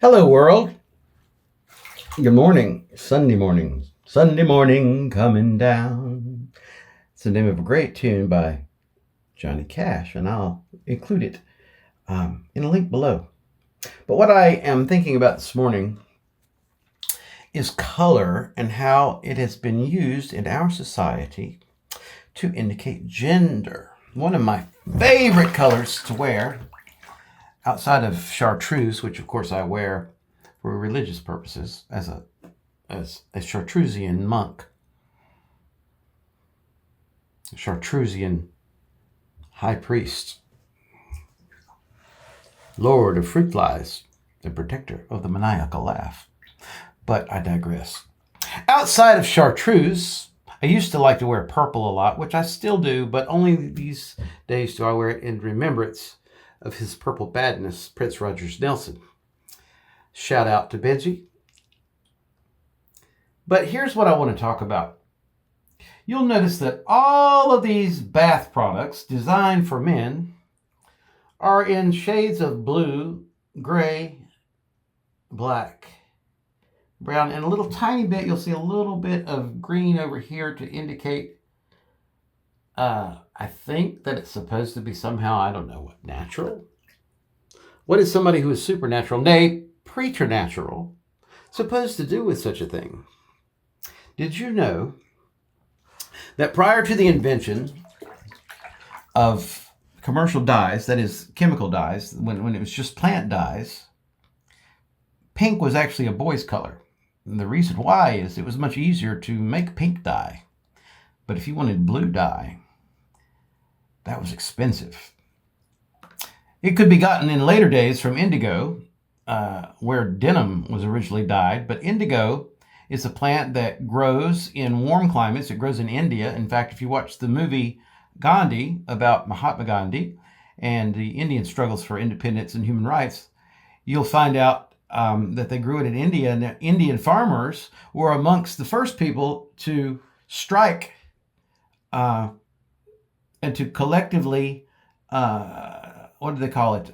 Hello, world. Good morning. Sunday morning. Sunday morning coming down. It's the name of a great tune by Johnny Cash, and I'll include it in a link below. But what I am thinking about this morning is color and how it has been used in our society to indicate gender. One of my favorite colors to wear, outside of chartreuse, which of course I wear for religious purposes as a Chartreusian monk, a Chartreusian high priest, lord of fruit flies, the protector of the maniacal laugh. But I digress. Outside of chartreuse, I used to like to wear purple a lot, which I still do, but only these days do I wear it in remembrance of his purple badness, Prince Rogers Nelson. Shout out to Benji. But here's what I want to talk about. You'll notice that all of these bath products designed for men are in shades of blue, gray, black, brown, and a little tiny bit, you'll see a little bit of green over here to indicate, I think that it's supposed to be somehow, I don't know what, natural? What is somebody who is supernatural, nay, preternatural, supposed to do with such a thing? Did you know that prior to the invention of commercial dyes, that is chemical dyes, when it was just plant dyes, pink was actually a boy's color. And the reason why is it was much easier to make pink dye. But if you wanted blue dye, that was expensive. It could be gotten in later days from indigo, where denim was originally dyed, but indigo is a plant that grows in warm climates. It grows in India. In fact, if you watch the movie Gandhi, about Mahatma Gandhi and the Indian struggles for independence and human rights, you'll find out that they grew it in India, and the Indian farmers were amongst the first people to strike and to collectively, what do they call it?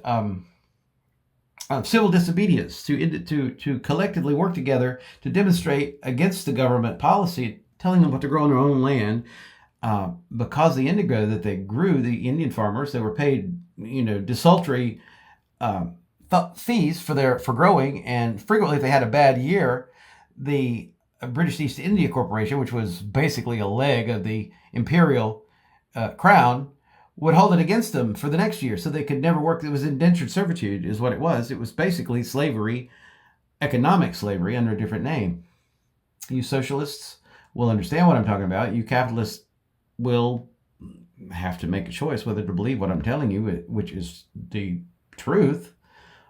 Civil disobedience, to collectively work together to demonstrate against the government policy, telling them what to grow on their own land. Because the indigo that they grew, the Indian farmers, they were paid, desultory fees for growing, and frequently if they had a bad year, the British East India Corporation, which was basically a leg of the imperial crown, would hold it against them for the next year, so they could never work. It was indentured servitude is what it was. It was basically slavery, economic slavery under a different name. You socialists will understand what I'm talking about. You capitalists will have to make a choice whether to believe what I'm telling you, which is the truth,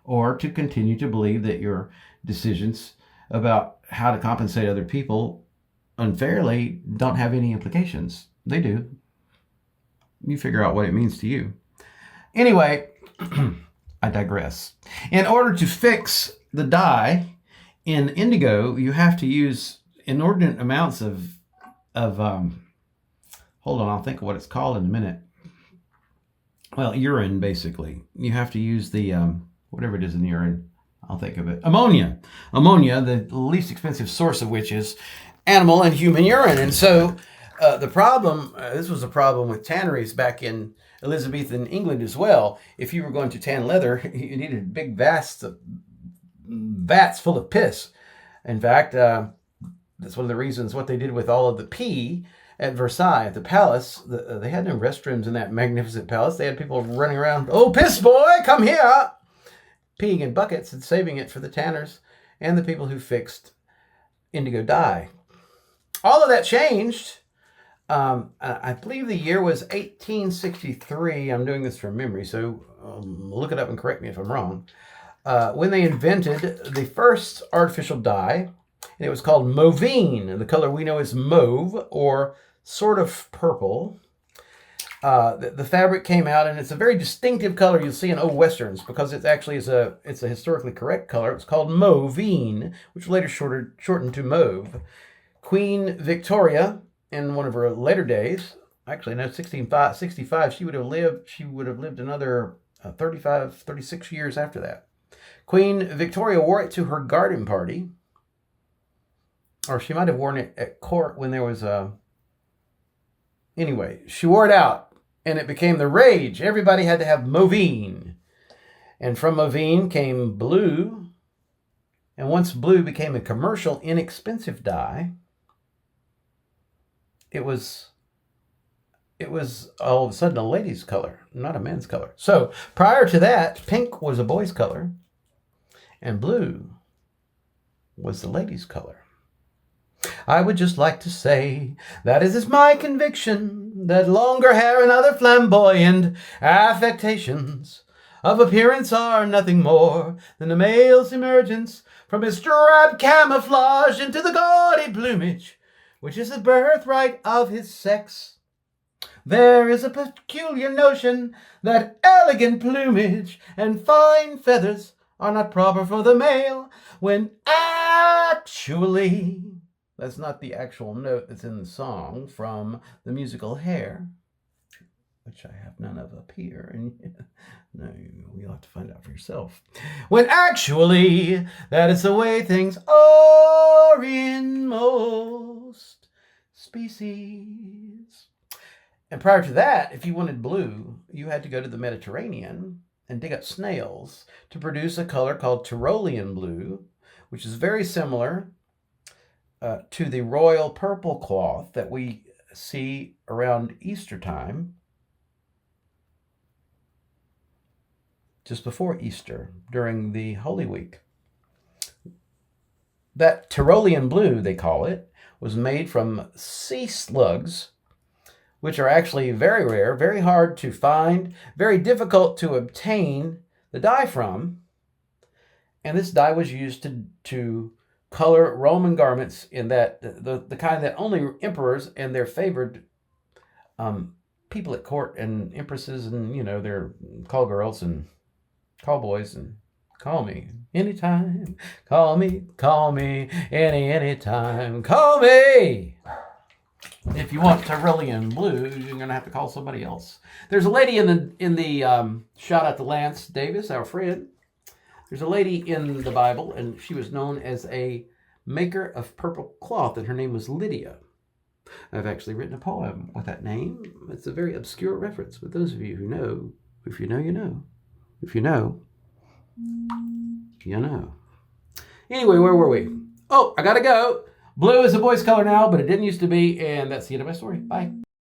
or to continue to believe that your decisions about how to compensate other people unfairly don't have any implications. They do. You figure out what it means to you. Anyway, I digress. In order to fix the dye in indigo, you have to use inordinate amounts of hold on, I'll think of what it's called in a minute. Well, urine, basically. You have to use the, whatever it is in the urine, I'll think of it. Ammonia. Ammonia, the least expensive source of which is animal and human urine. And so the problem, this was a problem with tanneries back in Elizabethan England as well. If you were going to tan leather, you needed big vats full of piss. In fact, that's one of the reasons what they did with all of the pee at Versailles, at the palace. They had no restrooms in that magnificent palace. They had people running around, "Oh, piss boy, come here," peeing in buckets and saving it for the tanners and the people who fixed indigo dye. All of that changed. I believe the year was 1863. I'm doing this from memory, so look it up and correct me if I'm wrong. When they invented the first artificial dye, and it was called mauvine. The color we know is mauve, or sort of purple. The fabric came out, and it's a very distinctive color you'll see in old westerns, because it's actually it's a historically correct color. It's called mauvine, which later shortened to mauve. Queen Victoria, in one of her later days, actually no, 1665, she would have lived another 36 years after that. Queen Victoria wore it to her garden party. Or she might have worn it at court when there was a... Anyway, she wore it out, and it became the rage. Everybody had to have Moveen. And from Moveen came blue. And once blue became a commercial, inexpensive dye, it was all of a sudden a lady's color, not a man's color. So prior to that, pink was a boy's color, and blue was the lady's color. I would just like to say that it is my conviction that longer hair and other flamboyant affectations of appearance are nothing more than a male's emergence from his drab camouflage into the gaudy plumage, which is the birthright of his sex. There is a peculiar notion that elegant plumage and fine feathers are not proper for the male, when actually... That's not the actual note that's in the song from the musical Hair, which I have none of up here. And no, you'll have to find out for yourself. When actually, that is the way things are in most species. And prior to that, if you wanted blue, you had to go to the Mediterranean and dig up snails to produce a color called Tyrolean blue, which is very similar to the royal purple cloth that we see around Easter time, just before Easter, during the Holy Week. That Tyrolean blue, they call it, was made from sea slugs, which are actually very rare, very hard to find, very difficult to obtain the dye from. And this dye was used to color Roman garments in that the kind that only emperors and their favored people at court and empresses and, their call girls and call boys and call me anytime, call me anytime, call me. If you want Tyrolean blue, you're gonna have to call somebody else. There's a lady in the shout out to Lance Davis, our friend. There's a lady in the Bible, and she was known as a maker of purple cloth, and her name was Lydia. I've actually written a poem with that name. It's a very obscure reference, but those of you who know, if you know, you know. If you know, you know. Anyway, where were we? Oh, I gotta go. Blue is a boy's color now, but it didn't used to be, and that's the end of my story. Bye.